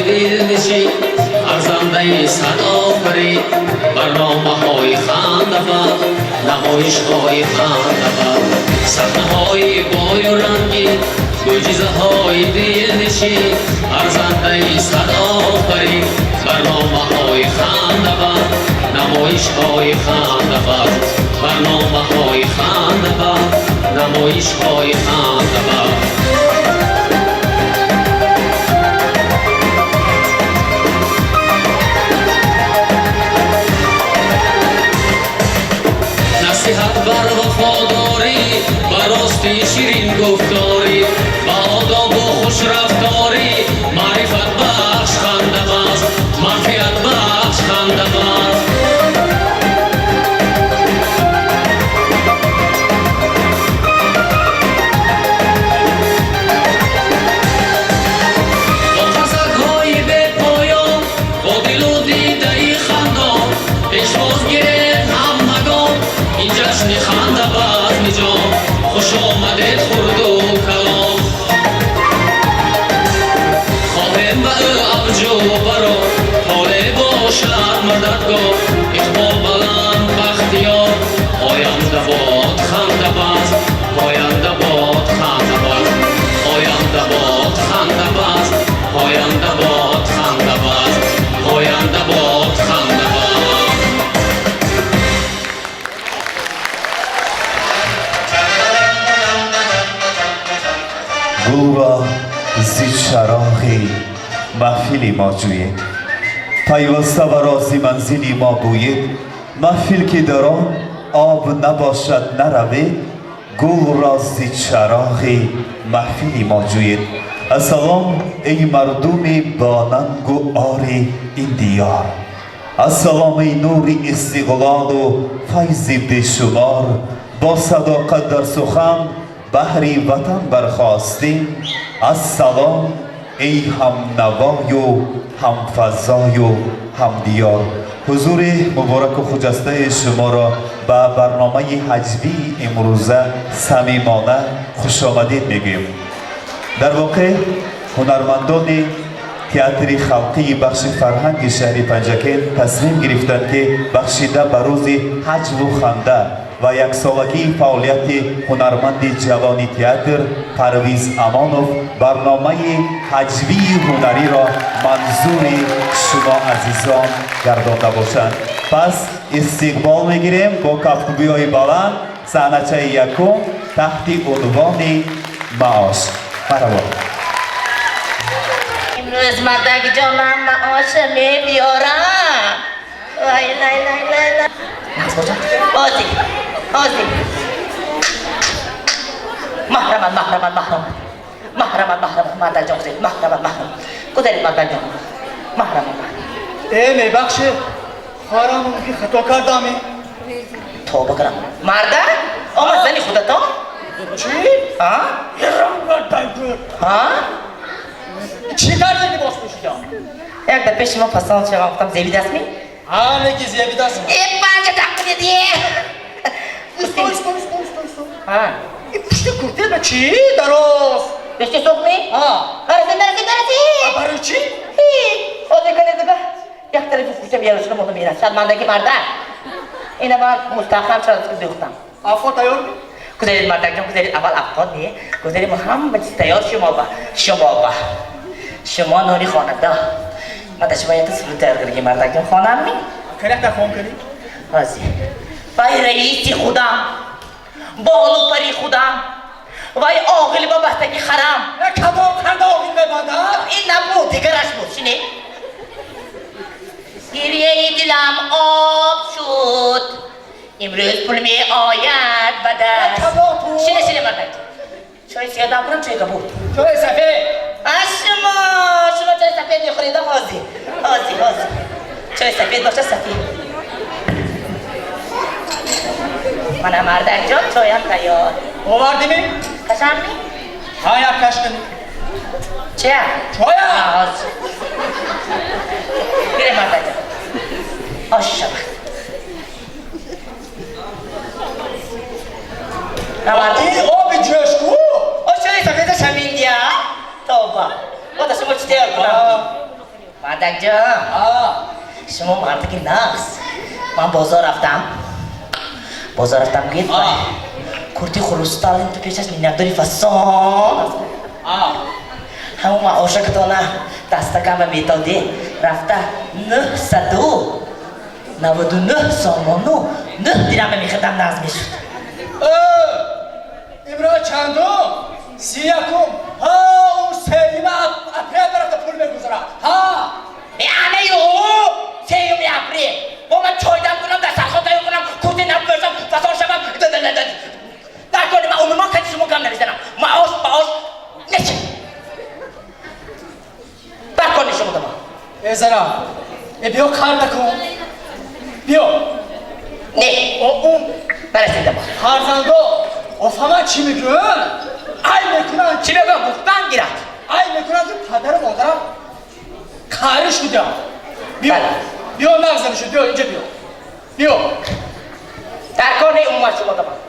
دلنشین ارزنده صداقری برنامه‌های خنده‌بر نمایش‌های خنده‌بر صحنه‌های بای و رنگین معجزه‌های دلنشین ارزنده صداقری برنامه‌های خنده‌بر نمایش‌های خنده‌بر برنامه‌های خنده‌بر نمایش‌های خنده‌بر نصیحت بر وفاداری بر راستی شیرین گفتاری با آداب و خوش رفتاری معرفت بخش خنده‌باز معرفت بخش خنده‌باز با قصدهای به پایان با دل و دیده خندان پیشواز گرفت همگان این جشن خنده‌باز نجام خوش آمدید خرد و کلام خواهیم به ابجو برا حاله باشد مددگار اقبال بلند بختیار آینده باد خنده‌باز آینده باد خنده‌باز آینده باد خنده‌باز آینده باد خنده‌باز آینده باد خنده‌باز گل را زی چراغی محفلی ما جوید پیوسته و رازی منزلی ما بوید محفل که در آن آب نباشد نروید گل را زی چراغی محفلی ما جوید السلام ای مردم با ننگ و آری این دیار السلام ای نور استقلال و فیض بیشمار با صداقت در سخن بحری وطن برخواستیم السلام ای هم نوای و هم فضای و هم دیار حضور مبارک و خجسته شما را به برنامه حجبی امروزه صمیمانه خوش آمدید میگویم. در واقع هنرمندان تئاتر خلقی بخش فرهنگ شهر پنجکین تصمیم گرفتند که بخشیده به روز حج و خنده و یک سالگی فعالیت هنرمند جوان تئاتر پرویز امانوف برنامه حجبی هنری را منظور شما عزیزان گردانده باشند. پس استقبال میگیریم با کفگویی بلند صحنه یکم تحت عنوان معاش. مرحبا. امروز مردک جانم معاش میبیارم. وای لای لای لای لای. بازی بازی محرمان محرمان محرمان محرمان محرمان مردک جان گذارید محرمان محرمان گذارید مردک جان محرمان ای میبخشه خواهرم که خطا کردمی توبه کنم مردک؟ آمد زنی خودتا؟ چی؟ ها؟ یه رنگ دنگور ها؟ چی کردی باز پوشیدم؟ یک در پیش ما پسند شما گفتم زیبی دست می؟ نگی زیبی دست می ای پنجه تقبیل دیه استو ها؟ این پشت کرده به چی؟ دراز بشتی سخنی؟ درستی برای چی؟ اوزی کنید دیگه یک طرفی فوشه بیارشون مونو میرن شاید مندگی مرده اینه من مستخدم شد که دوختم افا تیار گذارید مردک جان گذارید اول افغان نیه گذارید همه چیز تیار شما نونی خانده من در شما یک سلو تیار کرگی مردک جان خانم می؟ کنه تخوام کنی؟ حاضی وای رئیسی خودم بالو پری خودم وای آقل با بستگی خرم نه کباب خنده آقیل ببندم این نبود دیگرش بود شینه گریه دلم آب شد امروز پول می آید به دست کباب بود شینه مردک چای سیادم کنم چای کباب چای سفید شما چای سفید میخورید حاضی چای سفید باشه سفید منم مردک جان چایم تیار آوردی می؟ کشم می؟ ها یک کش کنی چه؟ چایم حاضی گیره مردک جان آش شبخت این آب جشکو چای سفید شمین دیا توبه با شما چی تیار کنم مردک جان شما مرد که نقص من بازار رفتم گید کرتی خروستال تو پیشش مینرداری فسان همون ما عاشقتانه دستکم میتاده رفته 999 سامانو 9 دیرم میخدم نظم میشد امرا چندم 30 ها اون سیمه اپریل برفته پول میگذارم ها یعنی او سیوم اپریل با من چای دم کنم دسترخوان تهیه کنم کرتی نباشم فسان شوم در کنی من عموما کسی شما کم نمیزنم معاش نشه برکنی شما دما زنم بیا کار نکن بیا نه اون برسید دما فرزندو افهمه چی میگن؟ ای میکنن چی بگم گفتن گیرد ای میکنن که پدر و مادرم کاری شده بیا بله. بیا نغزنشو بیا اینجا بیا در کنی عموما شما دما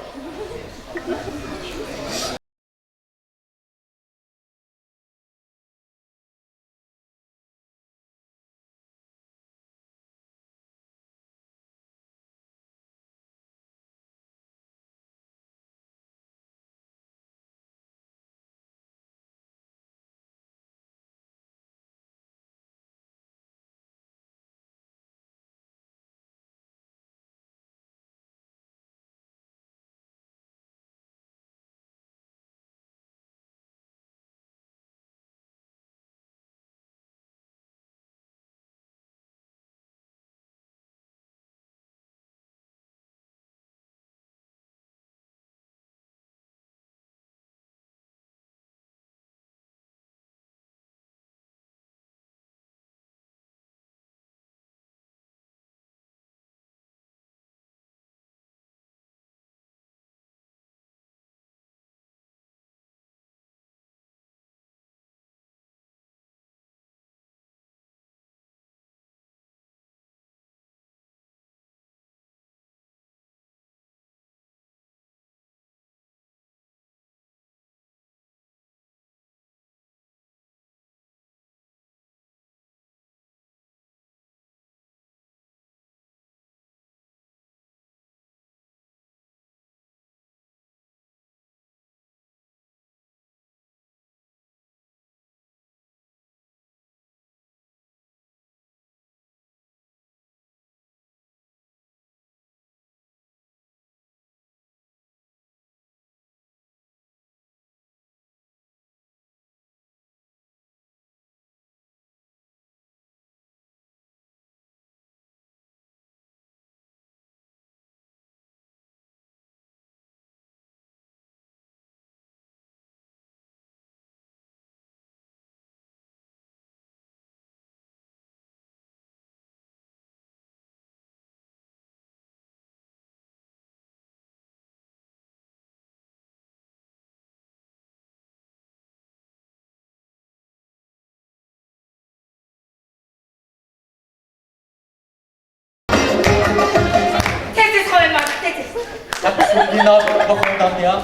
اینا بخوندم یا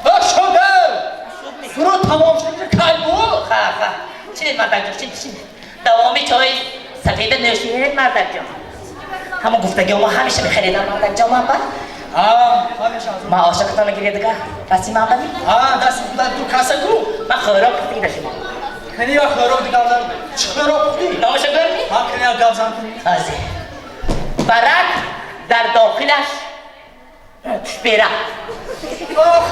شده سرو تمام شده کل بود چی مردک جان چی دوامی چای سفید نوشیه مردک جان همون گفتگی ما همیشه میخریدم مردک جان من من عاشقتان گیره دیگه دستی من بمی دستی بودن تو کسه کو من خیراب کتی داشتیم کنی یا خیراب دیگه بودن چرا بودی؟ نامشو برمی؟ کنی یا گفزن کنی آزی برک در داخلش بیره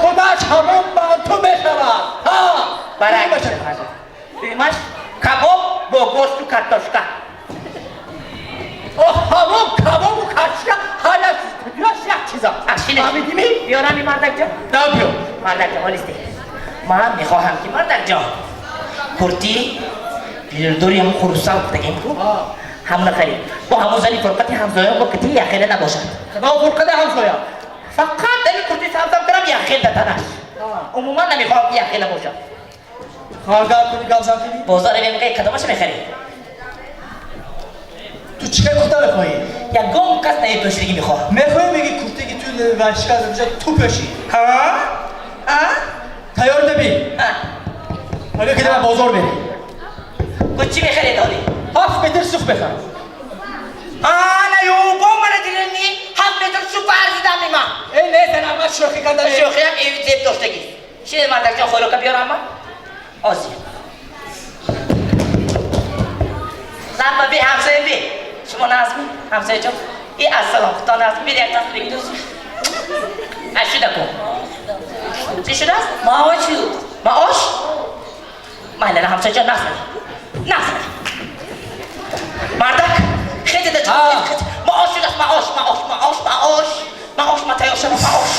خودش همون با تو بشود برک بیمش کباب با گوشت و کارتوشکا همون کباب و کارتوشکا حالا یک چیزا اخشیلش فهمیدی؟ بیارم این مردک جان؟ نه بیار مردک جان ولیسته من میخواهم که مردک جان کرتی دوری همون خروسان بگیم کو همون خرید با همون زنی فرقتی همزایم با کتی یخیره نباشد با فرقتی همزایم فقط دلی کرتی سمتم کنم یخیل دتنش عموما نمیخواهم که یخیل باشد خواهدار کنی گفزن کنی؟ بازار میگه کدامش میخری تو چه کتا میخواهی؟ یا گم کس نه پشتگی میخواه میخواهی میگی کتی که تو ورشگاه از اینجا تو پشی تیار نبی اگه که من بازار بری چی میخری داری؟ 7 متر سوخ بخرم آنا یو با من دیرنی 7 متر سوپ ارزیدم نیما این نه تنم از شوخی کردم شوخی هم ایوی زیب داشتگی چیه مردک جان خلوکا بیارم من؟ آزی لما بی همسایه بی شما نازمی همسایه جان ای السلام تا نازمی بیدی یک دست بگی دوست اشوده کن چی شده است؟ معاش شد معاش؟ مهلنه همسایه جان نزنی مردک خیلی ده جان معاش شده است معاش ما تیار شما معاش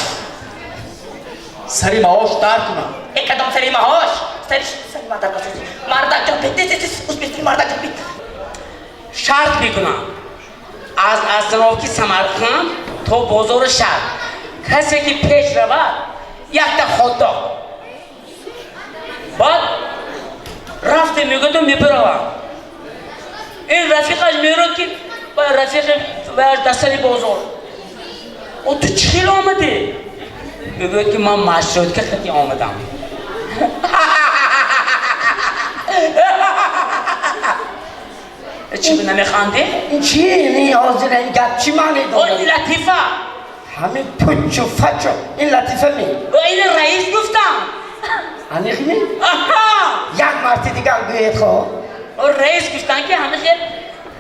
سری معاش در کنم یک کدام سری معاش سری مردک آسوزی مردک جان بیت اس بیستی مردک جان بیت شرط میکنم از اصنافی سمرقند تا بازار شهر کسی که پیش رود یک تا خودتا بعد رفته میگه تو میبروم این رفیقش میرود که با رفیق دستری بازار او تو چیل آمده میگه که من مشروط که خیلی آمدم چی به نمیخنده؟ این چیه این حاضر این گپ چی معنی او داره؟ این لطیفه همین پچ و فچ و این لطیفه می و این رئیس گفتم هنیخ می؟ آها یک مرتی دیگه هم گوید خواه و رئیس گفتن که همه خیلی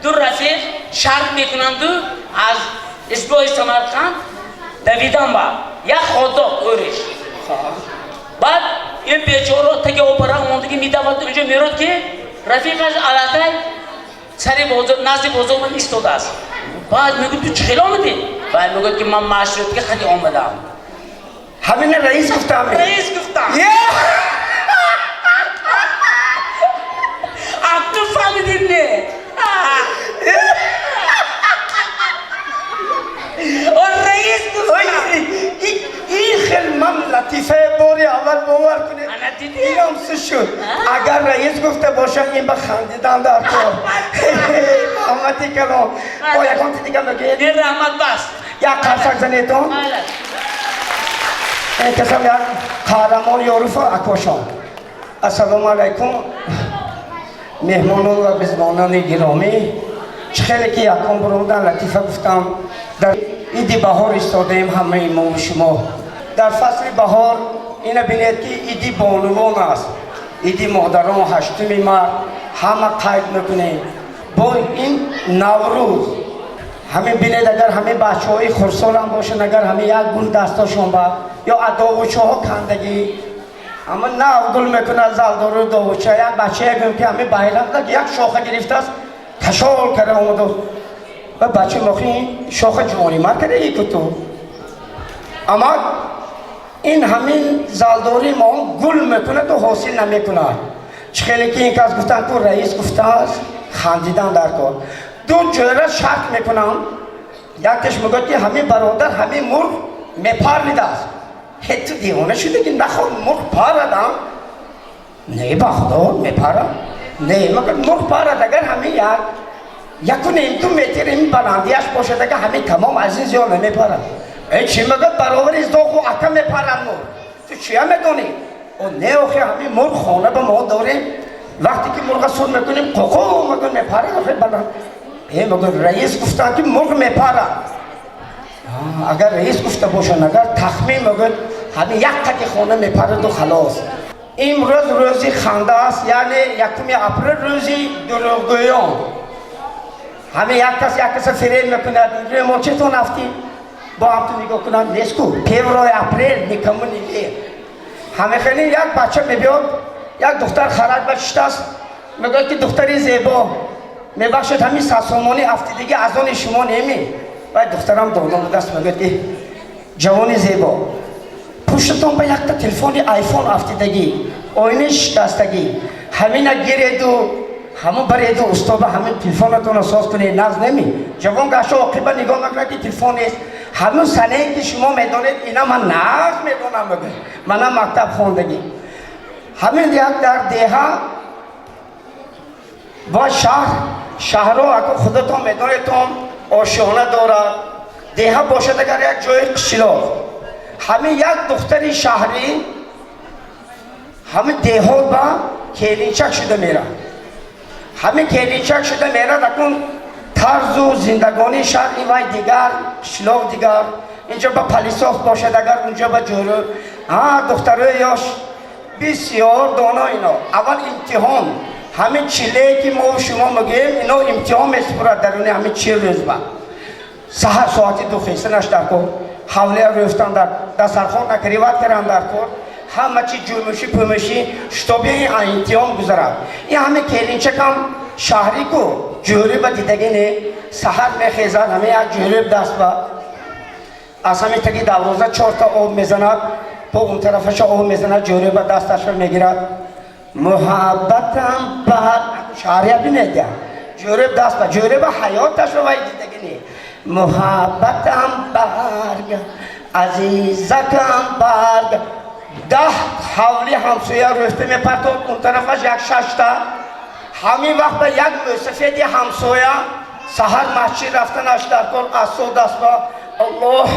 دو رفیق شرط میکنند و از اسبوع سمرقند دویدن با یک خدا اورش بعد این بیچاره تگه اوپرا موندگی میدود اونجا میرود که رفیقش علته سری بازار نزد بازار من ایستاده است بعد میگه تو چه آمدی؟ بعد میگه که من مشروط که خیلی آمدم همین رئیس گفتم می رئیس گفتم اب تو فهمیدین نه و رئیس گفتم این خیلی من لطیفه باری اول باور کنید انا دیدی؟ این هم سو شد اگر رئیس گفته باشه این به خندیدن در کار رحمتی کلام با یکان دیگه بگید این رحمت بست یک قرصک زنیتون این کسم یک قهرمان یوروف اکوشان السلام علیکم مهمانان و بزبانان گرامی چه خیلی که یکم برمودن لطیفه گفتم در ایدی بهار استادیم همه ما و شما در فصل بهار این بینید که ایدی بانوان است ایدی مادران هشتم مرد همه قید میکنیم با این نوروز همین بینید اگر همه بچه های خرسال هم باشن اگر همه یک گل دستاشون با یا داوچه ها کندگی اما نه گل میکنه زلدار و داوچه یک بچه یکم که همه بایرق یک شاخه گرفته است کشال کرده آمده و بچه مخی شاخه جوانی مرد کرده ای که تو اما این همین زلداری ما گل میکنه تو حاصل نمیکنه چه خیلی که این کس گفتن که رئیس گفته است خندیدن در کار دو جوره شرط میکنم یکش میگه که همین برادر همین مرغ میپریده است تو دیوانه شده که نخواد مرغ پردم نه با خدا میپرم نه مگر مرغ پرد اگر همین یک و نیم 2 متر این بلندیش باشد که همین تمام از این زیاد نمیپرد ای چی مگر برابر از دو خو اکم میپرد مرغ تو چی هم میدونی؟ و نه آخه همین مرغ خانه به ما داریم وقتی که مرغ سر میکنیم قوقو مگر میپرد آخه بلند ای مگر رئیس گفتن که مرغ میپرد اگر رئیس گفته باشن اگر تخمین مگر همین یک تک خانه میپرد و خلاص امروز روزی خنده است یعنی 1 اپریل روزی دروغگویان همه یک کس فریب میکنه روی ما چطور نفتی با هم تو نگاه کنن نیست کو فوریه اپریل نکمون نیست همه خیلی یک بچه میبیاد یک دختر خرد بچشته است میگه که دختری زیبا میبخشد همین ساسومانی هفته دیگه از آن شما نمی و دخترم دورنا بوده است میگه که جوانی زیبا پشتتون به یک تا تلفن آیفون هفته دیگه آینه شکستگی همین گیرید و همون برید و استاد همین تلفنتون رو ساز کنید ناز نمی جوان گشت عاقبت نگاه میکنه که تلفن نیست همون سنه که شما میدونید اینا من ناز میدونم بگه منم مکتب خوندگی همین یک در دیها با شهر رو اگه خودتون میدونیدتون آشیانه دارد دیها باشد اگر یک جای قشلاق همین یک دختری شهری همین دیها با کلینچک شده میره همین کلیچک شده میره دکن طرز و زندگانی شهر ایوای دیگر شلوغ دیگر اینجا با پلیساف باشد اگر اونجا با جورو دختره یاش بسیار دانا اینا اول امتحان همین چیله که ما شما مگیم اینا امتحان میسپرد درونه همین 40 روز با سهر ساعتی 2 خیسنش در کن حوله رفتن در دسترخوان نکریوات کردن در کن همه چی جرمشی پومشی شتابی این امتحان گذرد این همه کلینچک هم شهری کو جورب دیدگی نه سهر میخیزد همه یک جورب دست با از همین تکی دوازه 4 تا آب میزند با اون طرفش آب میزند جورب دستش رو میگیرد محبتم بر شهری بینید جورب دست با جورب حیاتش رو دیدگی نه محبتم برگ عزیزکم برگ 10 حولی همسویه رفته میپرتون اون طرفش یک 6 تا همین وقت به یک موسفیدی همسویه سهر مسجد رفتنش در کن از سو دست با الله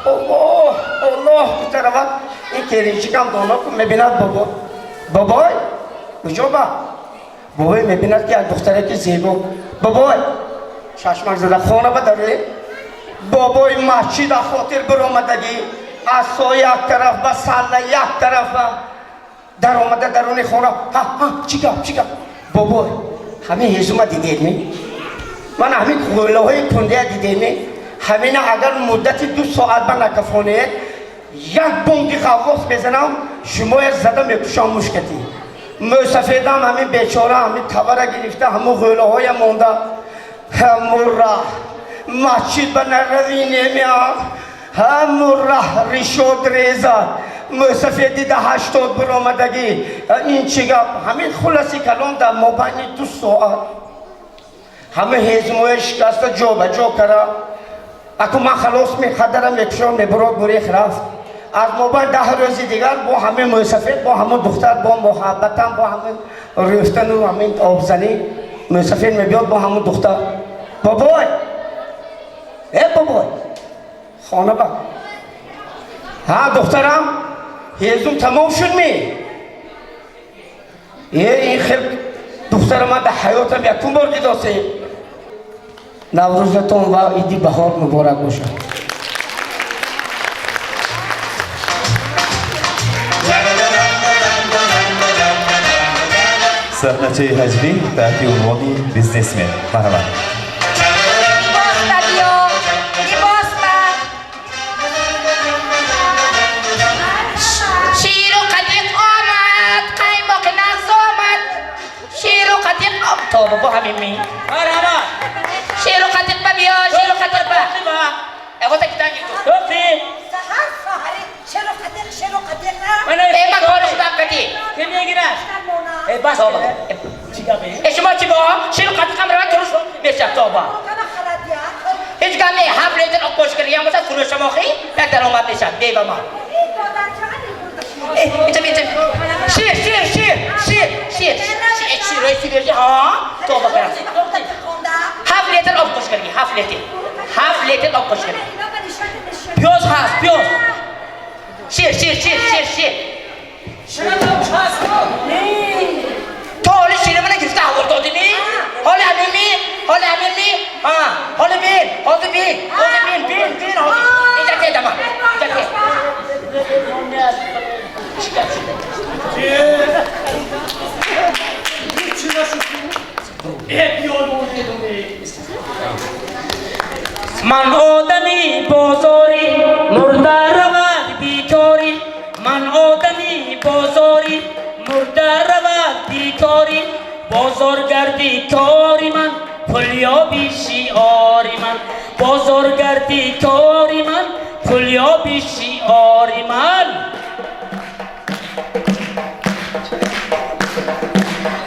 الله الله این طرفت این کلیچی کم دانا کن میبیند بابا بابای کجا با بابای میبیند که دختره که زیبا بابای ششمک زده خانه بداره بابای مسجد خاطر برآمدگی از سو یک طرف با سله یک طرف در آمده درون خانه چیکار بابا همین هیزوما دیدید می من همین خوله های کنده دیدید می همین اگر مدت 2 ساعت با نکفانه یک بونگی خواست بزنم شما زده میکشم مشکتی موسفیدم همین بیچاره همین تبره گرفته همون خوله های مونده همون راه مسجد به نروی نمیاد همون راه ریشود ریزه موسفید دیده 80 برآمدگی این چی گپ همین خلاصی کلام در مبین 2 ساعت همه هزموی شکست جو به جو کرده اکو من خلاص میخدرم میکشم میبرد بریخ رفت از مبین 10 روز دیگر با همه موسفید با همه دختر با محبتم با همه رفتن و همین آبزنی موسفید میبیاد با همه دختر بابای بابای خانه با دخترم هیزم تمام شد می این خیلی دخترم من در حیاتم یکون بار دیداسه نوروزتون و ایدی بهار مبارک باشه صحنه هجوی تحت عنوان بیزنسمن مرحبا بابا همین مرحبا شیر و قطق با بیا شیر و قطق با اگه تکیدانی تو سهر شیر و قطق ما کارش بکنی که میگیرش بس بابا چیکار به شما چی با شیر و قطق هم روان تروش میشه بابا هیچ گامی حفل ایتن اقوش کردیم مثلا فروش ماخی یک در اومد میشن دیو ما شیر روی سیگاری تو بکرم 7 لیتر آب کش کردی 7 لیتر آب کش کردی پیاز هست پیاز شیر تو حالی شیر من گرفته آورد دادی می حالی همین می حالی بین اینجا تیده من من آدمی بازاری مرده رود بیکاری من آدمی بازاری مرده رود بیکاری بازارگردی کاری من پلیابی شیاری من بازارگردی کاری من پلیابی شیاری من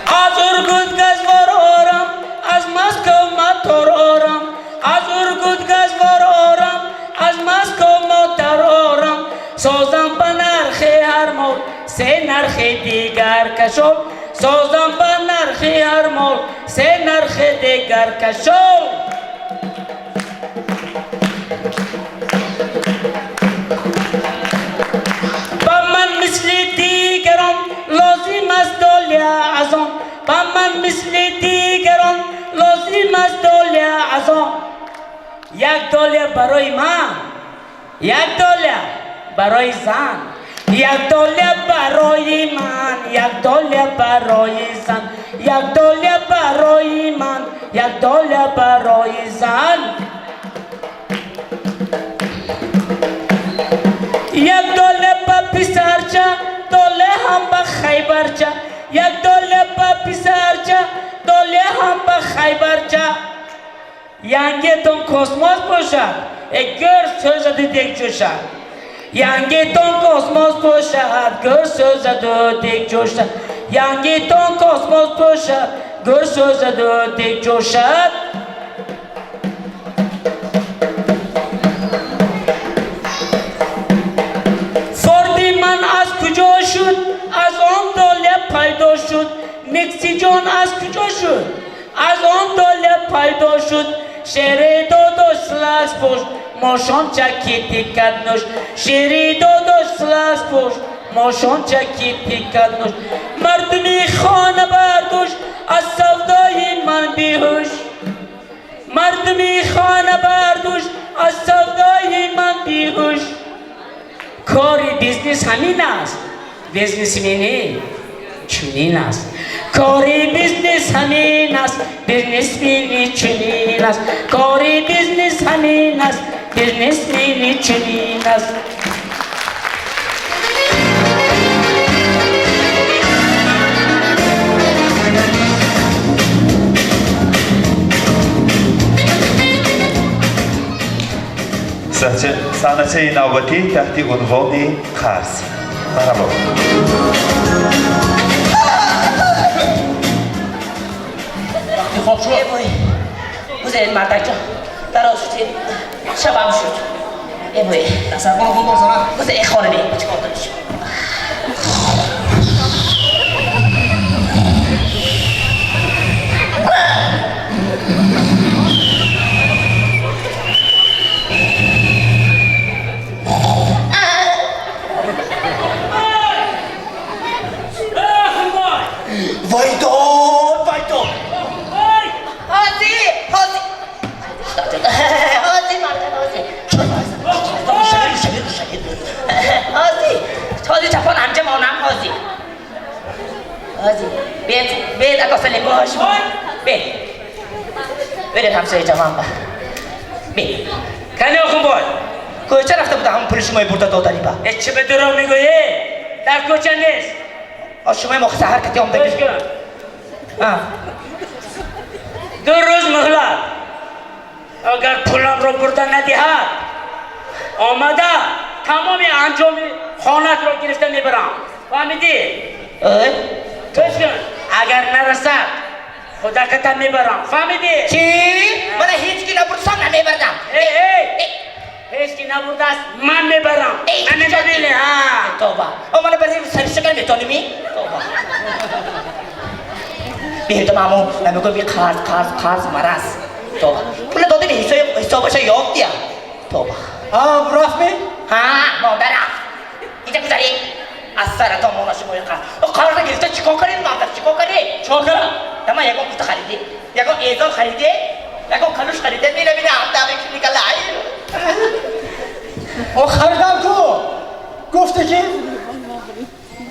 از ارگود گزوار آرم از مسکو مطار آرم از ارگود گزوار آرم از مسکو مطار آرم سازم به نرخ هر مول 3 نرخ دیگر کشم سازم به نرخ هر مول 3 نرخ دیگر کشم با من مثل دیگران لازم است دالیا ازم با من مثل دیگران $1 برای من، $1 برای زن، $1 برای من، $1 برای زن، $1 برای من، $1 برای زن. $1 به پسرچه، $1 هم به خیبرچه، $1 به پسرچه، $1 هم به خیبرچه. Yangeton kosmos boşar, gör sözü dik coşar. Yangeton kosmos boşar, gör sözü dik coşar. Yangeton kosmos boşar, gör sözü dik coşar. Fordi man az kuca şud, az $10 paydo şud. Meksican az kuca şud, az $10 paydo şud. شیری دو سلاس پوش ماشون چکی تیکت نوش شیری دو سلاس پوش ماشون چکی تیکت نوش مردمی خانه بردوش از سودای من بیهوش مردمی خانه بردوش از سودای من بیهوش کاری بیزنس همین است بیزنس مینی چونین است کاری بیزنس همین است بیزنس مینی چونین است کاری بیزنس همین است بیزنس مینی چونین است صحنه نوبتی تحت عنوان قرض. مرحبا. خب شو بزرگ مردک جان دراز شدید شبم شد بایی دستر کنم خود بازارم بزرگ خانه بیم چکار دارش بید اگه سلی باش بید برید همسایه جوان با بید کنی آخون باید کجا رفته بوده همون پول شمایی برده دادنی با چه به درام میگویی؟ در کجا نیست؟ شمای موقع سهر کتی هم بگیر 2 روز مهلت اگر پولم رو برده ندهد آمده تمام انجام خانت رو گرفته میبرم فهمیدی؟ کشکن اگر نرسد خدا کتا میبرم فهمیدی؟ چی؟ من هیچ کی نبردسم نمیبردم هیچ کی نبرده است من میبرم من نگبیلی توبه او من برای سرشکل میتونیمی؟ توبه بیهیدم همون نمیگو بی قرض مرز توبه پول داده به حسابش یاد دیا توبه رفت می؟ مادر رفت اینجا گذاری از سر تا مونا شما قرض قرار نگرفته چیکار کنید مادر چیکار کنید؟ چیکار کنم؟ تمام یکم گفته خریدی یکم ایزان خریدی یکم کلوش خریده میره هم دامه که نگلای او خریدم کو گفته که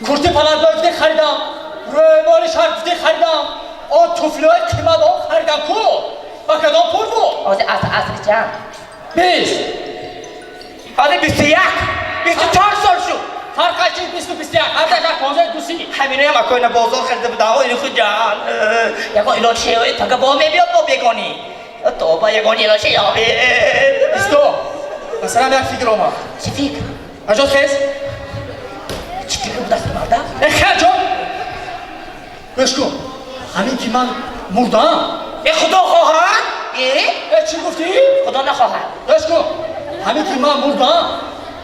کرتی پلد بایفته خریدم روی مال شرفته خریدم او توفلوی قیمت هم خریدم کو با کدام پول بود؟ آزی اصلی چند؟ 20 آزی 21 24 سال شد فرق چی 20 و 21 هر دقیقه 15 دوسی همینه هم اکوی بازار خریده بودم اینو خود جان یکم ایلان شیعه تا که با میبیاد با بگانی تو با یکان ایلان شیعه بیستو مثلا یک فکر اومد چی فکر؟ اجاز خیز چی فکر بود است مرده؟ خیل جان گوش کن همین که من مردم خدا خواهد؟ چی گفتی؟ خدا نخواهد گوش کن همین که من مردم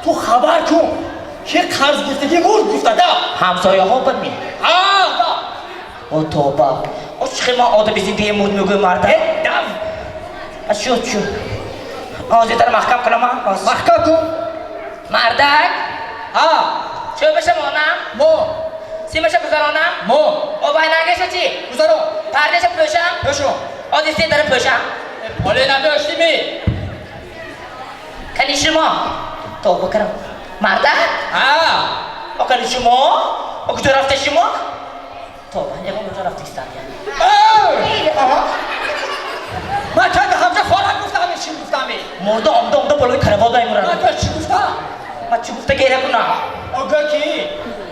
تو خبر کن که قرض گرفتگی مرد گفته ده همسایه ها بد می ده او توبه او چخی ما آده بیزی دیه مرد میگوی مرده دم شد آزی در محکم کنم محکم کن مردک چه بشه مانم؟ مو سیمشه بزرانم؟ مو او باینگشه چی؟ گذارو پردش پوشم؟ پشو آدی سی در پوشم؟ پاله نداشتی می کنی شما تو بکرم مرده ها کنی شما کجا رفته شما تو یه کجا رفتی استانیا من چند همجا خواهد گفتم چی گفتم مرده آمده بالای کرواد ایمورد من چی گفتم من چی گفته گیره کنم آگه کی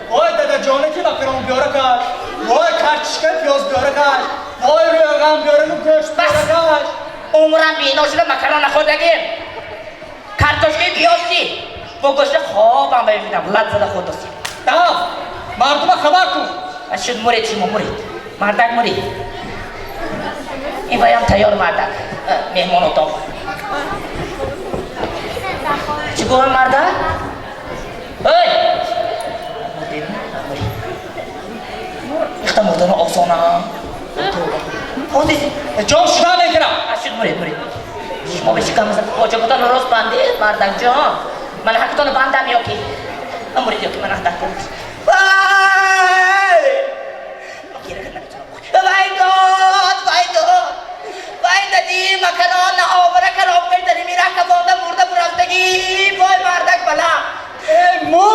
وای دادا جانه که مکرم بیاره کرد وای کرچشکه پیاز بیاره کرد وای روغن بیاره رو گوشت بیاره کرد عمرم بینا شده مکران نخوردگیم کارتوشکی پیازی با گوشت خوابم ببینم لذت خود دستی تمام مردم خبر کن اشد مرید شما مرید مردک مرید این بایم تیار مردک مهمان اتاق چی گوهم مردک؟ اوی اختا مردان آسانه جان شده میکنم اشد مرید شما بشی کم مثلا پاچکتان راست بندید مردک جان من حقتان بندم یا کی مرید یا کی من حقتان کنم وای دادی مکران آوره کراب کردنی میره کبانده مرده برفتگی وای مردک بلا ای مو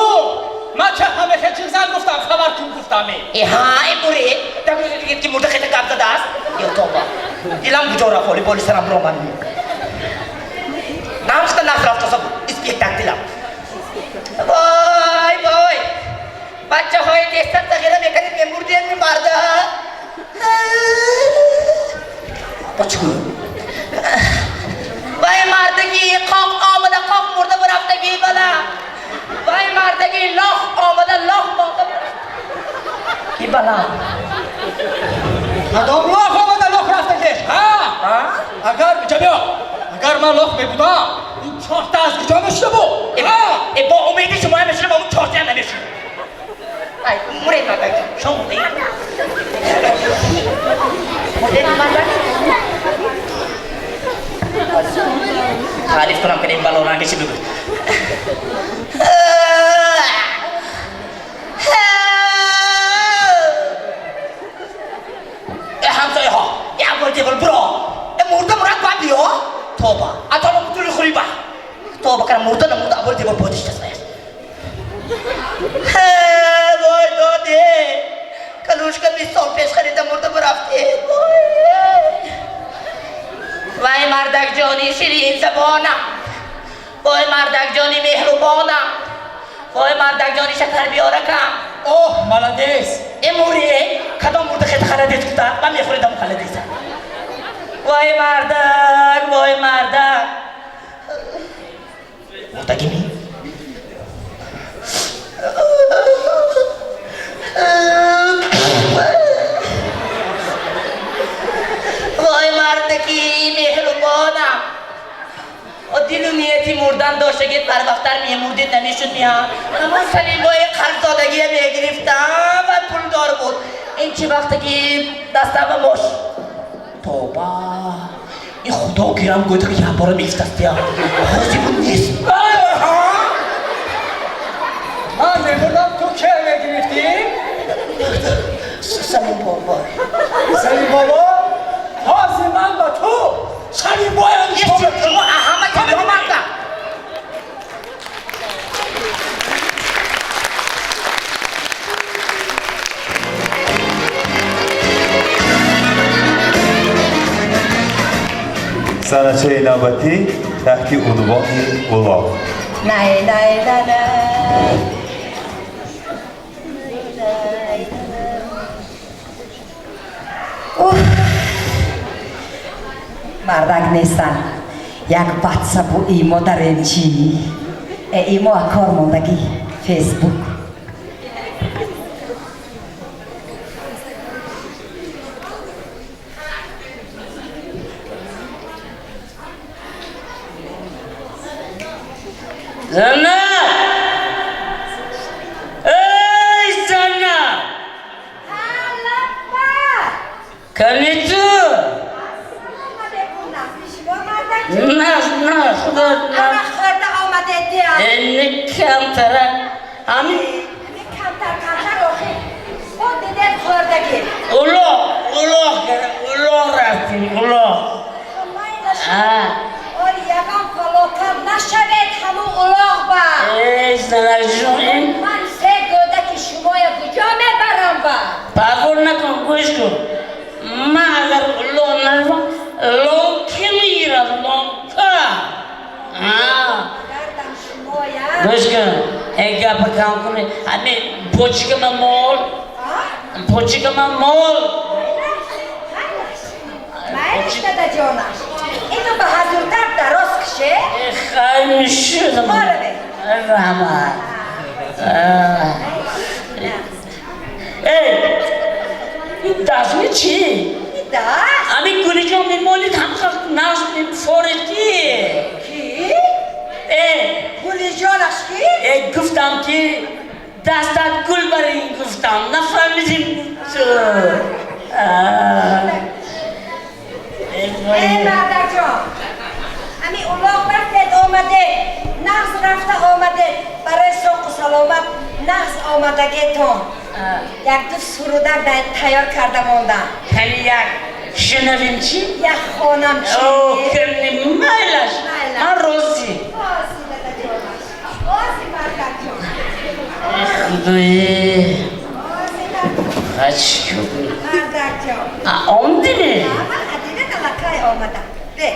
من چه همه خیلی زن گفتم خبر کن گفتم های مرید دکتر دیگه که مرده خیلی قبضه دست یا توبا دیلم بجورا پولیس سرم برو من نامسته نفرافتا سب اسپیک تک دیلم وای بچه های دستر تغییره میکنید به مردین میمارده بچه وای مردگی قاق آمده قاق مرده برفتگی بلا وای مردگی لاخ آمده لاخ مرده کی بلا ادام لاخ آمده لاخ رفتگیش ها اگر جبیا اگر من لاخ ببودم این چهارتا از کجا میشته بود با امیدی شما هم میشونه با اون چهارتا هم نمیشونه مرید مردگی شما مرید مرید مردگی تعریف کنم که این بالا رنگشی بگوی همسایه ها یه اول دیگل برا مرده مرد باید بیا توبا اتا نموتولی خوری با توبا کنم مرده نموده اول دیگل بودش تسنید وای داده کلوش که 20 سال پیش خریده مرده برفته وای مردک جانی شیرین زبانم وای مردک جانی مهربانم وای مردک جانی شکر بیارکم اوه ملدیس این موریه کدام مرده خیلی خلدیس کتا من میخوریدم خلدیسم وای مردک مردگی می وای مردکی مهربانم و دل و نیتی مردن داشته که بر وقتر میمردید نمیشد میام اما سلیبای قرض دادگی میگرفتم و پول دار بود این چی وقته که دستم باش توبا این خدا گیرم گویده که یه بار میفتستیم حاضی بود نیست من میمردم تو که میگرفتی؟ سلیم بابا سلیم بابا حاضی من با تو سلیم باید یه چی شما احمد که بیرون مردم سنچه نوبتی تحت عنوان الاغ نه مردک نیستن یک بچه بو ایمو در اینچی ایمو اکار موندگی فیسبوک زنه ای زنه کنی تو نه خدا اما خورده آمده دیم اینی کمتره همین کمتر آخی خود دیدن خوردگی اولا رفتیم اولا اور یکم فلوتر نه نشوید همون اولاغ با ای زنک جون من سه گودک شمای کجا میبرم با پاگل نکن گوش کن من اگر لون نروم لون کی میگیرد لون که گردم شمایا گوش کن این گپ کم کنی همین پوچی که من مول پوچی که من مول مایلش دادا جانش اینو به حضورتر دراز کشه خیلی میشد باره رحمت ای این دست چی؟ دست همین گلی جان میمالید هم خواهد ناز میفورد کی؟ ای گلی جانش کی؟ ای گفتم که دستت گل برای این گفتم نفهمیدیم تو ای مادر جان همین اولاغ رفت آمده نغز رفته آمده برای سوق و سلامت نغز آمدگیتون یک دو سرودن تیار کرده موندم یعنی یک شنویم چی؟ یک خانم چی؟ او کنی میلش من روزی بازی دادا جانش بازی مادر جان خدایی بازی دادا خچ کنی مادر جان آمدی من عدیده دلکای آمدم ده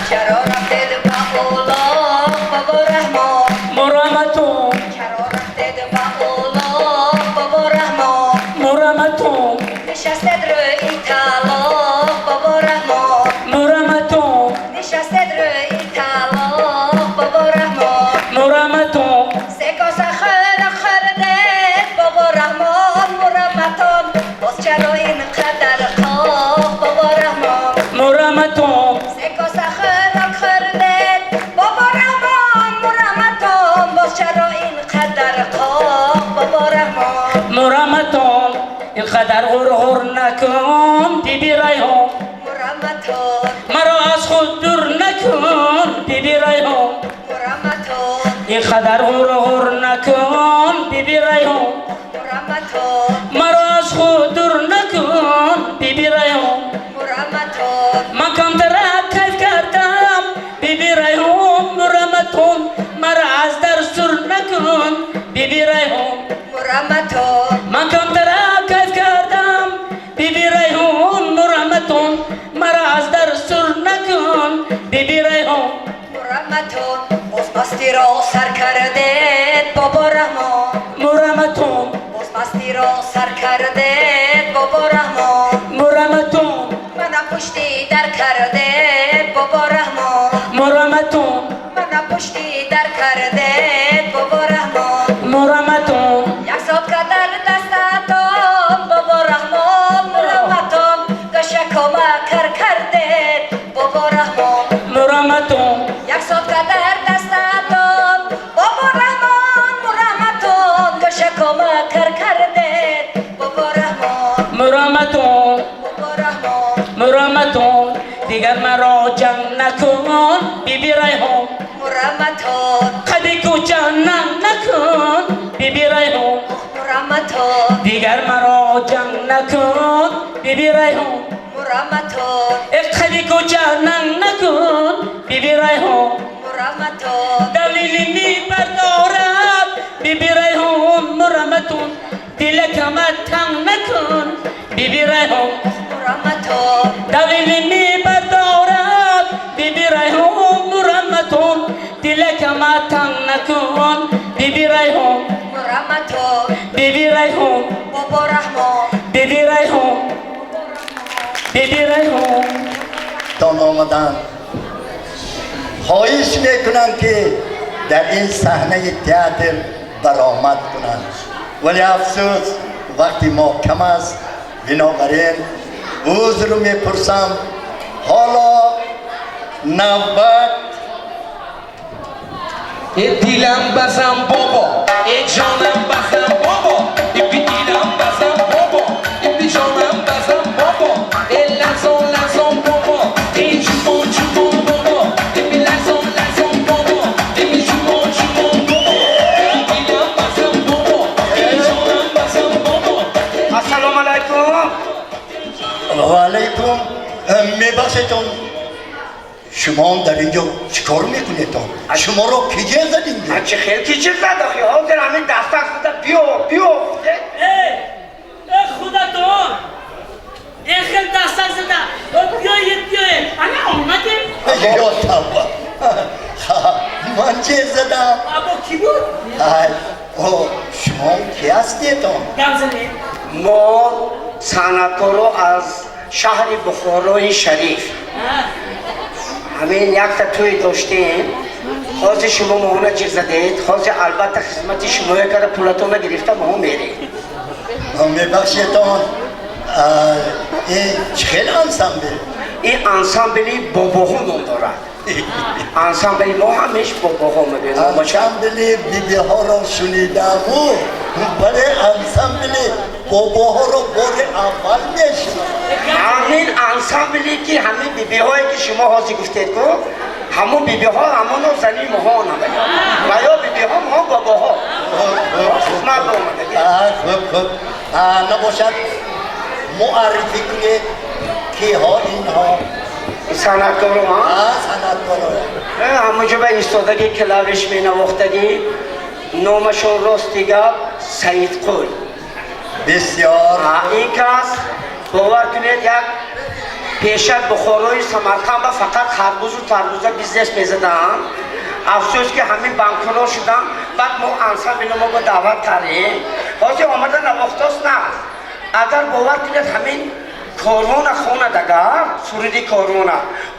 چرا رفتید با اولاغ بابا رحمان مرامتون چرا رفتید با اولاغ بابا رحمان مرامتون نشستید روی طلاق بابا رحمان مرامتون نشستید روی طلاق بابا رحمان مرامتون سه کاسه خردید بابا رحمان مرامتون باز چرا اینقدر خواب بابا رحمان مرامتون سه کاسه خردید بابا رحمان مرامتون باز چرا اینقدر خواب بابا رحمان مرامتون اینقدر غرغر نکن بیبی ریحان مرامتون مرا از خود دور نکن بیبی ریحان مرامتون اینقدر غرغر نکن بیبی ریحان مرامتون مرا از خود دور نکن بیبی ریحان مرامتون من کم ترک کیف کردم بیبی ریحان مرامتون مرا از در سر نکن بیبی ریحان مرامتون من کم ترک کیف کردم بیبی ریحان مرامتون مرا از در سر نکن بیبی ریحان مرامتون باز مستی را سر کردید بابا رحمان مرامتون باز مستی را سر کردید بابا رحمان مرامتون منم پشتی در کردید بابا رحمان مرامتون منم پشتی در کردید بابا رحمان مرامتون یک ساعت کدر دستتون بابا رحمان مرامتون گشه کمک کردید بابا رحمان مرامتون یک ساعت کدر دستتون بابا رحمان مرامتون گشه کمک کردید بابا رحمان مرامتون بابا رحمان مرامتون دیگر مرا جمع نکن بیبی ریحان مرامتون قدی کو جهنم نکن بیبی ریحان مرامتون دیگر مرا جمع نکن بیبی ریحان مرامتون قدی کو جهنم نکن بیبی ریحان مرامتون دلیلی می بردارد بیبی ریحان مرامتون دل کمت تنگ نکن بیبی ریحان مرامتون دلیلی می بردارد بیبی ریحان مرامتون دل کمت تنگ نکن بیبی ریحان مرامتون بیبی ریحان بابا رحمان بیبی ریحان بیبی ریحان تان آمدن خواهش میکنم که در این صحنه تئاتر برآمد کنند ولی افسوس وقتی ما کم است بنابراین عذر رو میپرسم حالا نوبت ای دیلم بزن بابا ای جانم بزن بابا ای بی دیلم بزن بابا ای بی جانم بزن بابا ای لرزان لرزان بابا ای جوان جوان بابا ای بی لرزان لرزان بابا ای بی جوان جوان بابا ای دیلم بزن بابا ای جانم بزن بابا السلام علیکم میبخشتون شما در اینجا چیکار میکنیتون؟ شما رو کجا زدین؟ چه خیلی کی چیز زد آخی حاضر همین دستک بوده بیو خودتون این خیلی دستک زده بیایید انا آمده یا توبه من چه زدم؟ با کی بود؟ شما کی هستیتون؟ گمزنید ما صنعتکار رو از شهر بخارای شریف همین یک تا توی داشتیم خواست شما ماهونه چیز زدید خواست البته خدمت شما یک کار پولتون گرفته ما هم میریم میبخشیتون این خیلی انسامبل این انسامبلی باباها نام دارد انسامبلی ما همیش باباها میگن انسامبلی بیبی ها رو شنیدم ولی انسامبلی باباها رو بار اول نشنیدم همین انسامبلی که همین بیبی هایی که شما حاضی گفتید که همون بیبی ها همون زنی ماها نمیگن و یا بیبی ها ما باباها خدمت آمده خوب نباشد معرفی کنید که ها اینها صنعتکار ها صنعتکار همونجا به ایستادگی کلاوش می نواختگی نامشون راستیگه سعید قول بسیار این کس باور کنید یک پیشت بخارای سمرقند با فقط خربوز و تربوزه بیزنس میزدن افسوس که همین بانکرا شدن بعد ما انسان ما با دعوت کردیم حاضر آمدن نواختاست نه اگر باور کنید همین کاروان خونه دگر سوریدی کاروان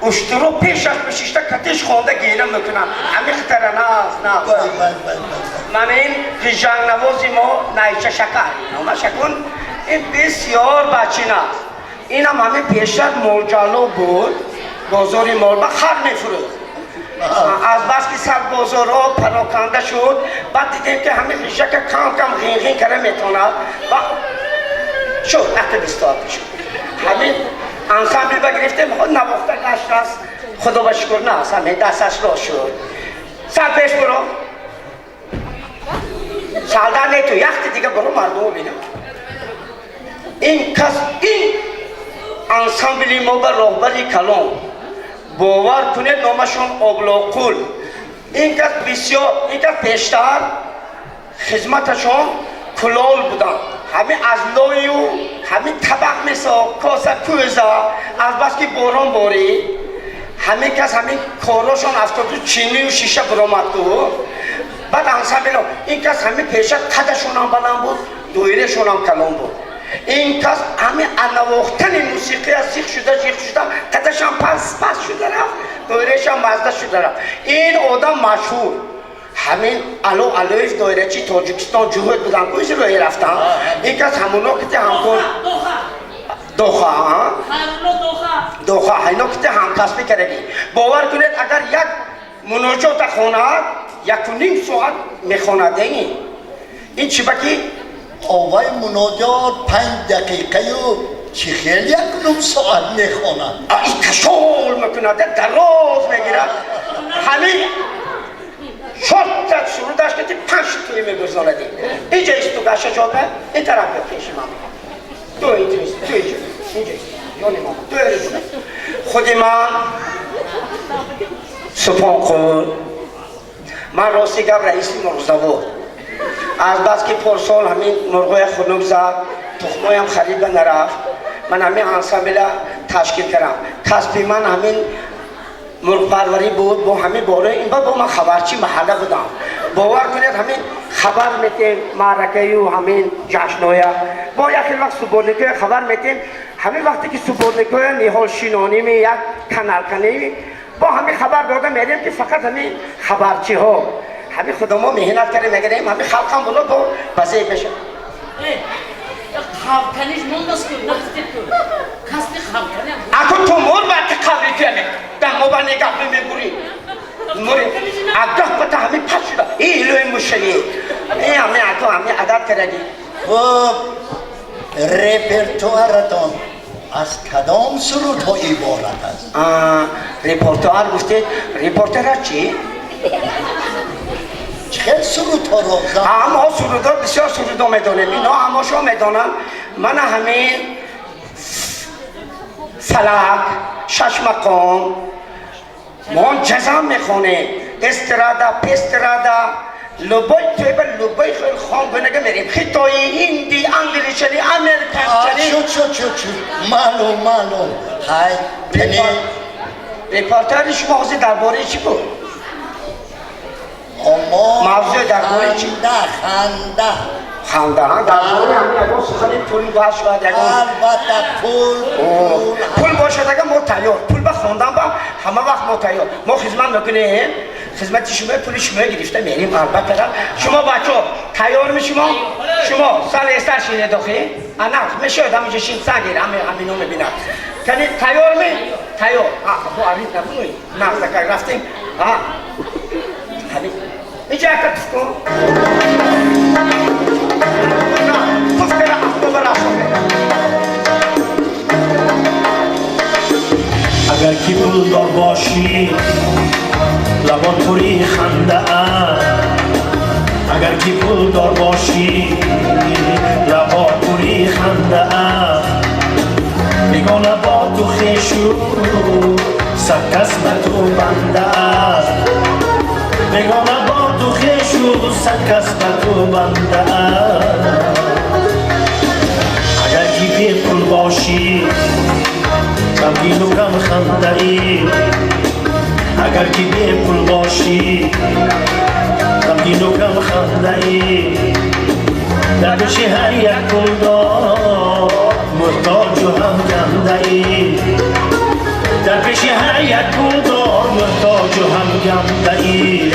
اشترو پیش از بشیشته کتش خونده گیرم میکنم همین خطره نه من این جنگ نوازی ما نایچه شکر نامه شکن این بسیار بچین است این هم همین پیشتر مولجالو بود بازاری مول با خر میفروخت از بس که سر بازار ها پراکنده شد بعد دیدیم که همین ریشه که کم غین کرده میتونه شد وقت 28 شد همین انسامبل بگرفتیم خود نواخته گشت است خدا با شکر نه همین دستش را شد سر پیش برو سالدار نه تو یخت دیگه برو مردم بینم این کس این انسامبلی ما با رهبری کلام باور کنید نامشون ابلاغ‌قول این کس بسیار این کس پیشتر خدمتشون کلال بودن همین از لای و همین طبق میسا کاسه کوزا از بس که باران باری همین کس همین کاراشون افتاد و چینی و شیشه برامد کو بعد انسامبل این کس همین پیشه قدشون هم بلند بود دویرشون هم کلام بود این کس همین انواختن موسیقی از زیخ شده قدش هم پس شده رفت دویرش هم مزده شده رفت این آدم مشهور همین علویف دایره چی تاجیکستان جوهد بودن کویش روی رفتن این کس همونا کتی همکن دوخه هینا کتی همکسبی کردی باور کنید اگر یک مناجات خوند 1.5 ساعت میخواند این چی بکی؟ آوای مناجات 5 دقیقه و چی خیلی 1 ساعت میخواند این کشول میکند دراز میگیرد همین شرطت شروع داشت که 5 توی میگذاندی اینجا ایست تو گشه جاده این طرف بیا پیش من تو اینجا ایست تو اینجا ایست یعنی ما تو ایست خودی من سپان خود من راستی گم رئیسی مرغزه بود از بس که پرسال همین مرغای خنک زد تخمای هم خرید نرفت من همین انسامبل تشکیل کردم کسبی من همین مرغ پروری بود با همین باره این با من خبرچی محله بودم باور کنید همین خبر میتیم معرکه و همین جشنویه با یکی وقت سپردگی خبر میتیم همین وقتی که سپردگی نیهال شینانی می یک کانال کنی با همین خبر داده میریم که فقط همین خبرچی ها همین خود ما مهنت کردیم میگیم همین خلق هم بلو با بزه بشه خابکنیش موندست که نفتید که کسی خابکنی اکو تو مور باید که قبلی کنه در ما با نگاه میبوری موری اگه پتا همین پس شده این الوی مشهی این همین اکو همین عدد کردی خب رپرتوارتون از کدام سرود ها عبارت است؟ ریپورتر گفتید ریپورتر چی؟ چه سرود ها رو زن؟ همه سرود ها بسیار سرود ها میدانیم اینا همه شو میدانم من همین فلک شش مقام منجزم میخونه استرادا پسترادا لبای توی بر لبای خیلی خان بنگه میریم خیتایی هندی انگلیسری امریکن شد معلوم های پنی رپورتاج شما حوضی درباره چی بود؟ اما موضوع درباره چی؟ خنده خنده ها درباره همین اگه سخنی پول باش باید اگه البته پول باشد اگه ما تیار پول با خواندن با همه وقت ما تیار ما خدمت میکنیم خدمت شما پول شما گرفته میریم البته شما بچه تیار میشیم شما سال استر شینه داخل انا میشه همینجا شین سگیر همینو میبینم کنی تیار می تیار با عریض نبونی نقصه که رفتیم اینجا اکت کن اگر کی پولدار باشی لبات پری خنده اگر کی پولدار باشی لبات پری خنده میگونه با تو خیشو سکس به تو بنده میگونه با تو خیشو سکس به تو بنده اگر کی بی پول باشی غمگین و کم خنده ای اگر کی بی پول باشی غمگین و کم خنده ای در پیش هر یک پولدار محتاج و هم گنده ای در پیش هر یک پولدار محتاج و هم گنده ای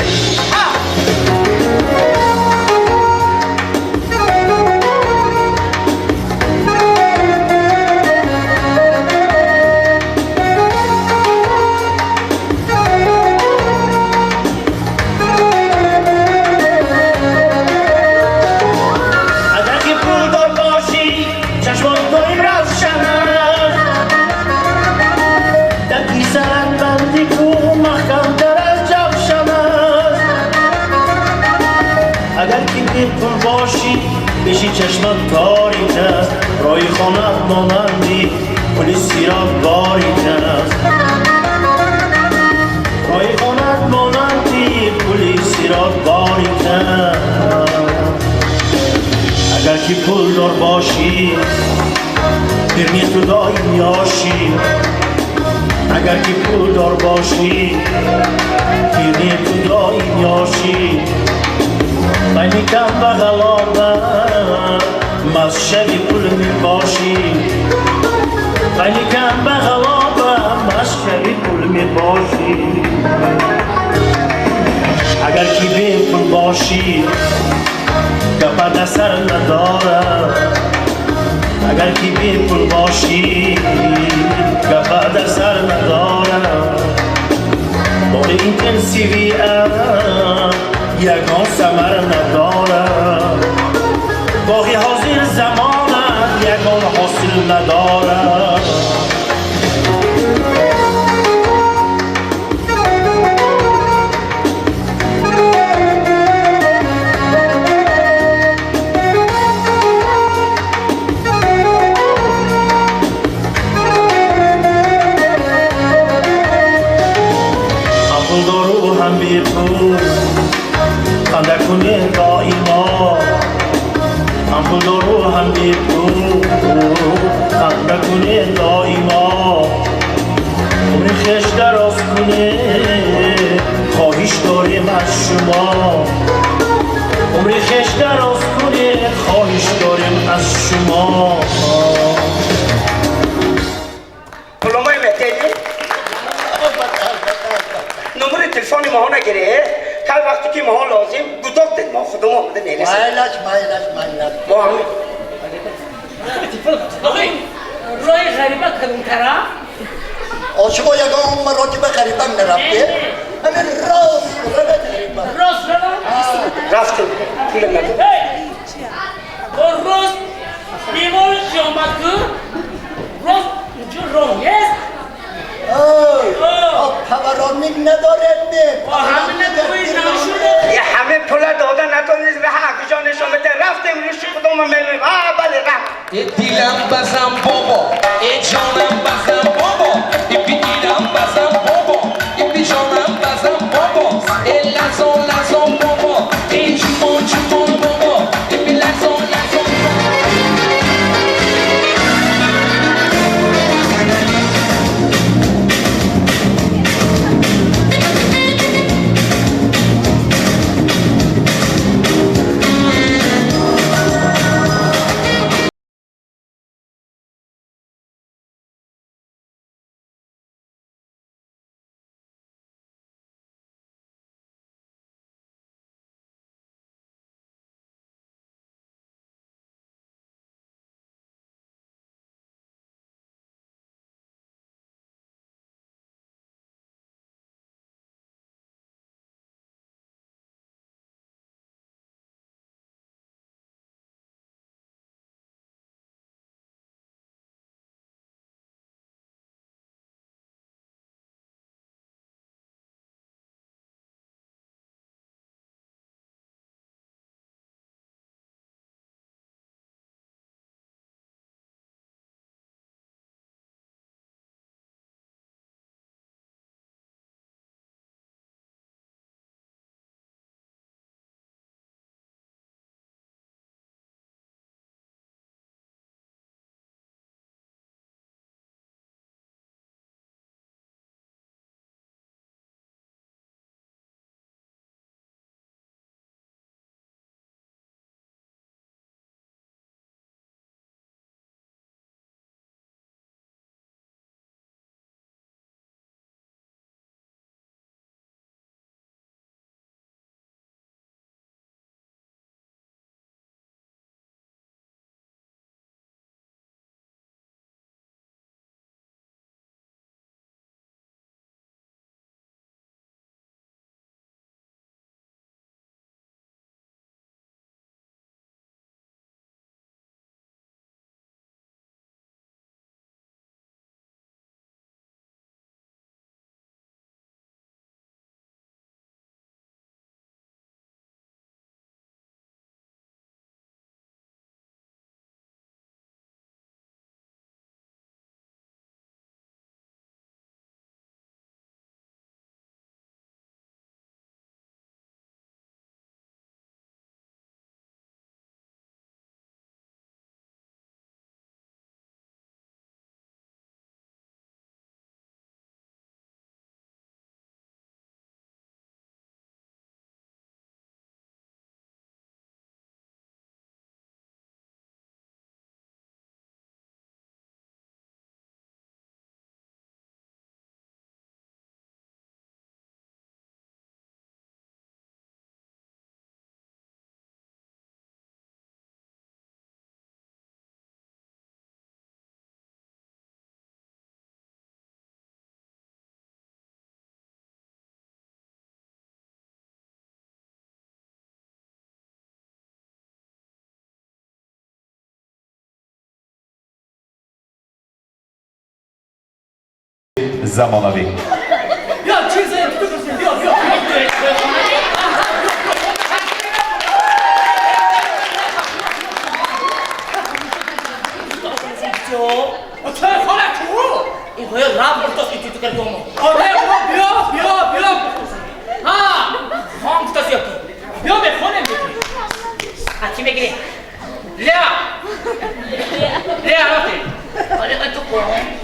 پول باشی بشی چشمت تاریک است رای خانت مانندی پلیسی را باریک است رای خانت مانندی پلیسی را باریک است اگر کی پول دار باشی پیرنی تو دایم یاشی اگر کی پول دار باشی پیرنی تو دایم یاشی بینی کم بغلابه مشکلی پول می باشی بینی کم بغلابه مشکلی پول می باشی اگر کی بی پول باشی گپر سر نداره اگر کی بی پول باشی گپر سر نداره بار اینتنسیوی یکان سمر نداره باقی حاضر زمانت یکان حاصل نداره هم دارو هم بی پول خنده کنه دائما هم پول دارو هم بی پول خنده کنه دائما عمر خش دراز کنه خواهش داریم از شما عمر خش دراز کنه خواهش داریم از شما پولومای متدی نمبر تلفن ما نگیره هر وقتی که ما لازم گذاشت ما خودمون آمده میرسیم مایلش ما هم روی غریبه کدوم طرف؟ شما یکم مراتب غریبم نرفته همین راست رفتیم پول ندارم راست بیمار شامد که راست اینجا راه است پورانی ندارد با همین توی نشونه یه همه پول داده نتونید به حق جا نشون بده رفتیم روش کدوم میلیم بله رفت دیلم بزن بابا ای جانم بزن بابا zamonaviy. بیا چیز تو بزن بیا بیا تلفن تو این باید راب بوداست که تو کردم. آره بیا ها هم بوداست یا بیا بخونم حتی میگیری. لیا رفتی آره تو کن.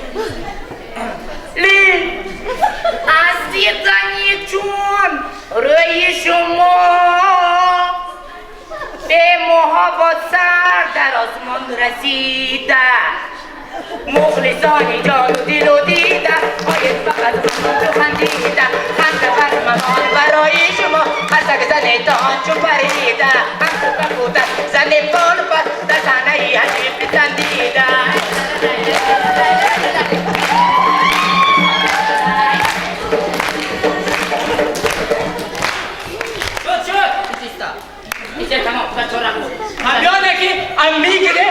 لی عزیزانی جون روی شما به محبت سر در آسمان رسیده مخلصانی جان و دل و دیده باید فقط تو خندیده خنده فرمان برای شما هستک زنتان چون پریده هم تو بودن زن بال بد در زنه حجیب بزندیده هم بیا نکی هم میگیره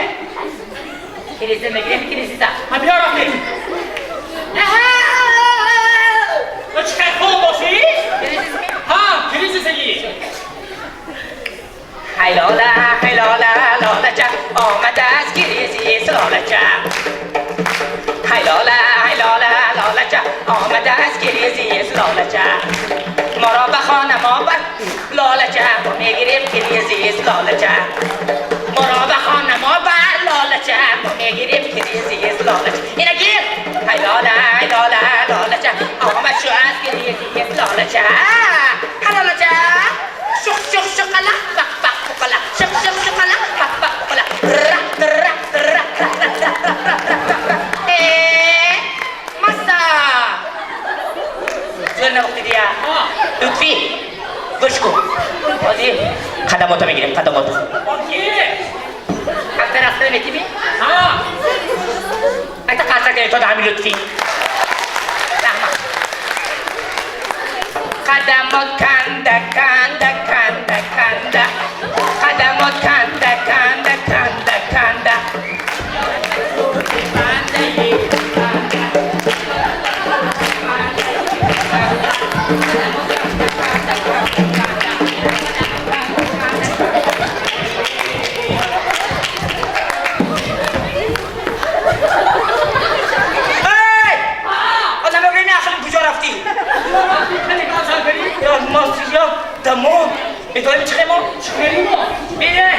کلیسه میگیره کلیسه هم بیا رفتی چه خون باشی؟ ها کلیسه سگی حیلاله لاله چه آمده از کلیسه سلاله چه حیلاله لاله چه آمده از کلیسه سلاله چه ما را به خانه ما بر لاله چه ما میگیریم کلیسه سلاله چه ما را به خانه ما بر لاله چه ما میگیریم کلیسه سلاله چه اینه گیر حیلاله لاله چه آمد شو از کلیسه سلاله چه حلاله چه شق شقلا بق بق بقلا شق شقلا بق بق بقلا مسا زورنا وقتی دیا لطفی گوش کن بازی خدماتو میگیریم خدماتو اکتر اکتر میتیمی؟ ها اکتر قصر کنی تو دهمی لطفی خدمات کنده خدمات کنده دمون میتونیم چه ما؟ چه ما؟ بینه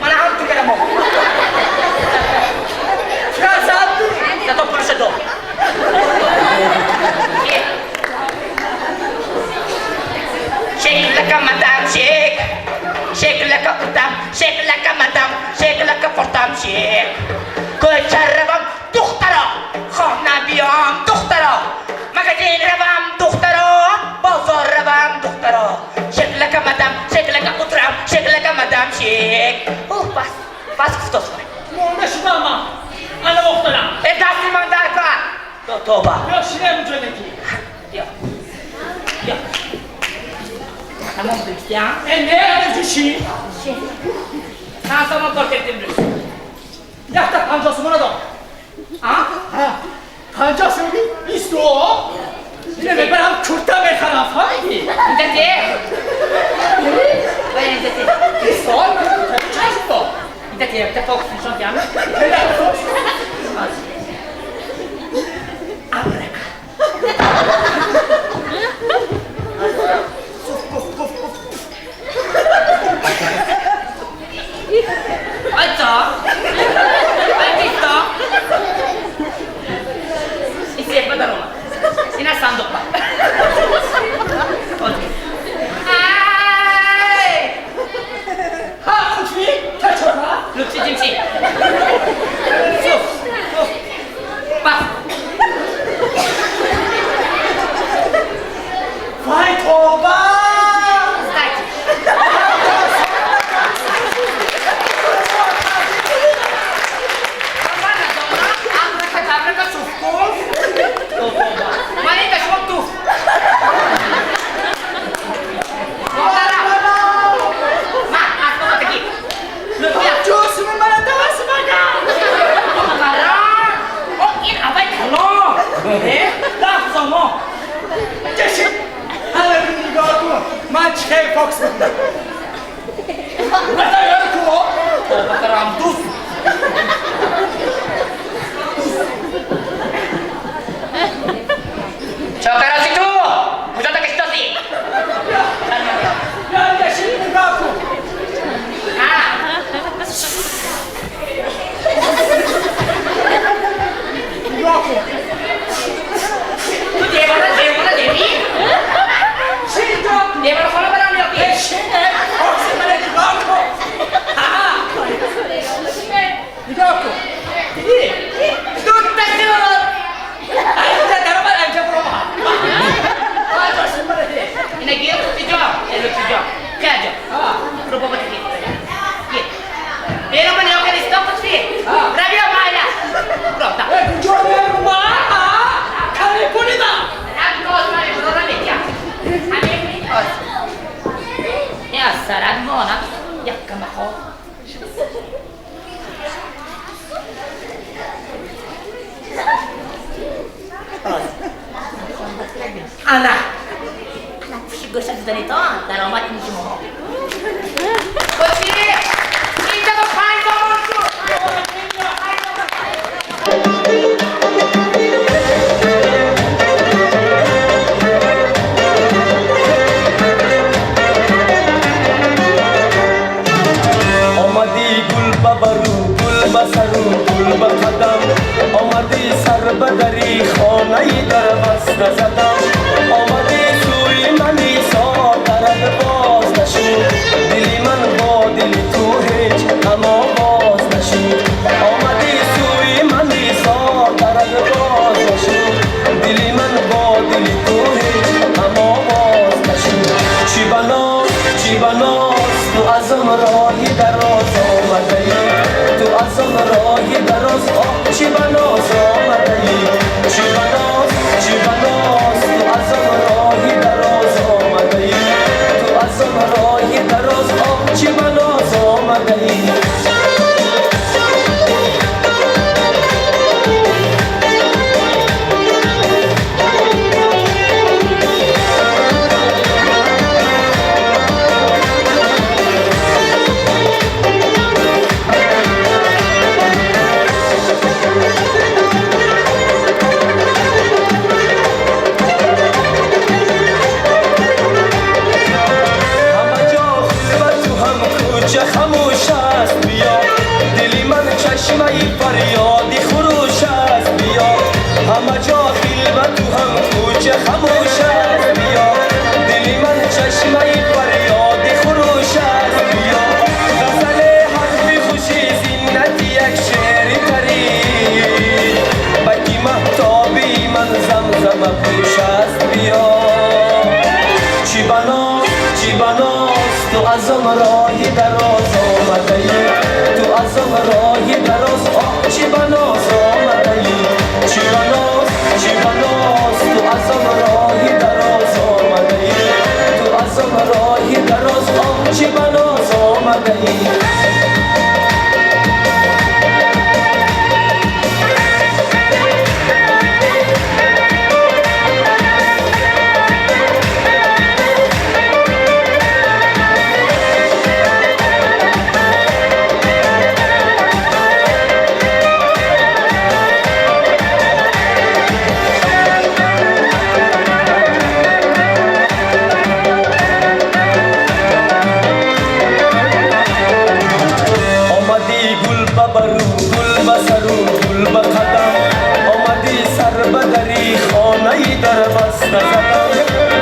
من هم تو کردم چه ساعت؟ تا پولش دو شیک لکه مدام شیک لکه اتم شیک لکه مدام شیک لکه پرتم شیک کوچه روم دخترا خانه بیام دخترا مگزین روم دخترا بازار روم دخترا شیک لکه مدام شیک لکه اترم شیک لکه مدام شیک بس گفتاز کنه نشدم من انا مختلم دستی من در کار توبه بیا شیره اونجا نکی بیا تمام دوستیا نه چی؟ ناسا ما کار کردیم روز یک تا 50 سومه دام ها 50 سومه 20 اینه ببرم کرتا میخرم فهمیدی؟ اینجا چیه؟ باید اینجا چیه؟ 20 چند تا؟ اینجا چیه؟ اینجا فوکس نشان کیامه؟ اینجا فوکس لطفی جمسی سامان کشید همه رو نگاه کن من چه فاکس بودم بطر یارو کو بطرم دوست چاکر هستی تو کجا تا کشید هستی یا کشید نگاه کن نگاه کن تو دیوانه دیوی چی اینجا دیوانه خاله برم یا بیه بشینه فاکس من نگاه کن نگاه کن دیدی تو تکیور اینجا در آمد اینجا برو اینه گیر تیجا ایلو تیجا که جا رو بابا تیجا گیر بیرو من یو کری استاپ کچی رویو مایلا برو تا کجا برو ما کاری کنی دا هم کاز ماری برو رو میگیا همه می کاز یا سرد مانا یک کم خواب Ana. Ana gostar de Danitão? Dará uma de morro. کچی اینجا با 5 بابا شد آمدی گل ببرو گل بسرو گل بقدم آمدی سر بدری خانه در بسته زدم آمدی سوی منی سادرد باز نشد دلی من با دل تو هیچ اما باز نشد آمدی سوی منی سادرد باز نشد دلی من با دل تو هیچ اما باز نشد چی بناس تو ازم راهی دراز آمده ای تو ازم راهی دراز چی بناس آمده ای چی بناس تو ازم راهی دراز آمده ای تو ازم راهی دراز چی بناس آمده ای خموش است بیا دلی من چشمه فریادی خروش است بیا همه جا خلوت تو هم کوچه خموش است بیا دلی من چشمه فریادی خروش است بیا غزل حرفی خوشی زینت یک شعری تری بکی محتابی من زمزم پوش است بیا چی بناس تو ازم راهی دراز آمده ای تو ازم راهی دراز چی بناس آمده ای چی بناس تو ازم راهی دراز آمده ای تو ازم راهی دراز چی بناس آمده ای در بسته زدم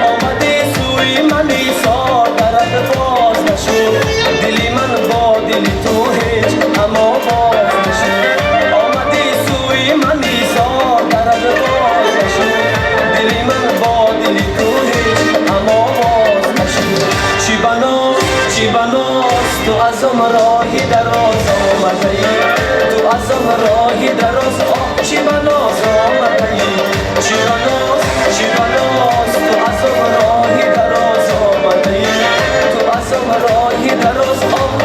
آمدی سوی منی سادرد باز نشد دلی من با دل تو هیچ اما باز نشد آمدی سوی منی سادرد باز نشد دلی من با دل تو هیچ اما باز نشد چی بناس تو ازم راهی دراز آمده ای تو ازم راهی دراز چی بناس آمده ای چی بناس تو ازم راهی دراز آمده ای تو ازم راهی دراز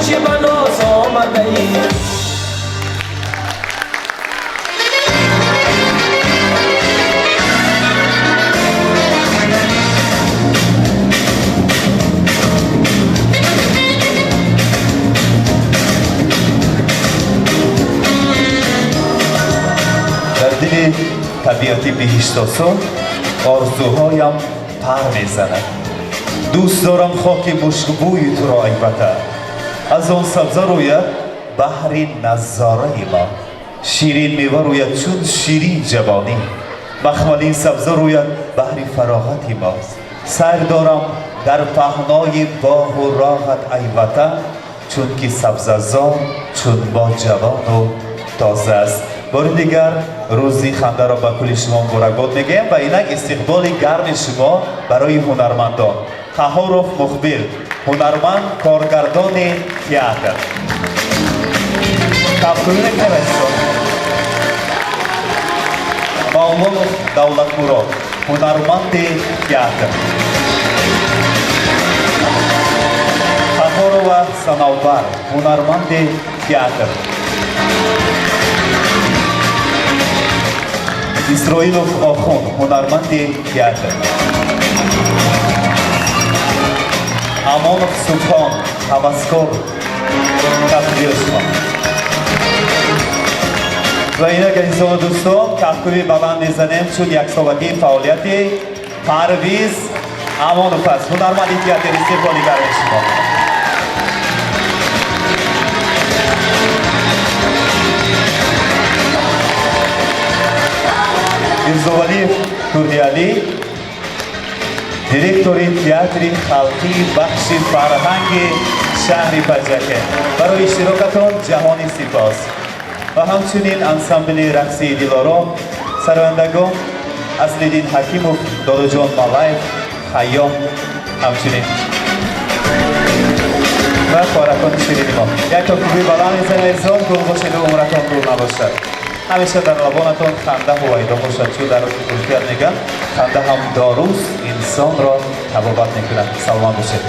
چی بناس آمده ای табиати биҳиштосо орзуҳоям пар мезанад. Дӯст дорам хоки мушкбӯи туро ай ватан. аз он сабза рӯяд баҳри назораи мо. ширин мева рӯяд чун ширин ҷавонӣ. махмалин сабза рӯяд баҳри фароғати мо. сайр дорам дар паҳнои боғу роғат ай ватан, чунки сабзазор чун мо ҷавону тоза аст. бори дигар рӯзи хандаро ба кӯли шумо муборакбод мегӯям ва инак истиқболи гарми шумо барои ҳунармандон. қаҳоров мухбир, ҳунарманд, коргардони театр. кавкулник навестон. мавлонов давлатмурод, ҳунарманди театр. қаҳорова санавбар, ҳунарманди театр. исроилов Охун, ҳунарманди театр. амонов Субҳон, ҳаваскор тафдил шумо. ва инак азизону дӯстон, кафкуби баланд мезанем чун яксолагии фаъолияти Парвиз Амонов аст, ҳунарманди театр. истиқболи гарми шумо. мирзовалиев Курдиалӣ, директори театри халқии бахши фарҳанги шаҳри Паҷаке. барои иштирокатон ҷаҳони сипос. ва ҳамчунин ансамбли рақси дилоро, сарояндагон Аслиддин Ҳакимов, Додуҷон Малаев, Хайём, ҳамчунин ва коракони ширини мо. як кӯби баланд мезанед азизон, гул бошед ва умратон гул набошад. ҳамеша дар лабонатон ханда ҳувайдо бошад, чун дар урфият мегӯянд ханда ҳам доруст инсонро табобат мекунад. саломат бошед.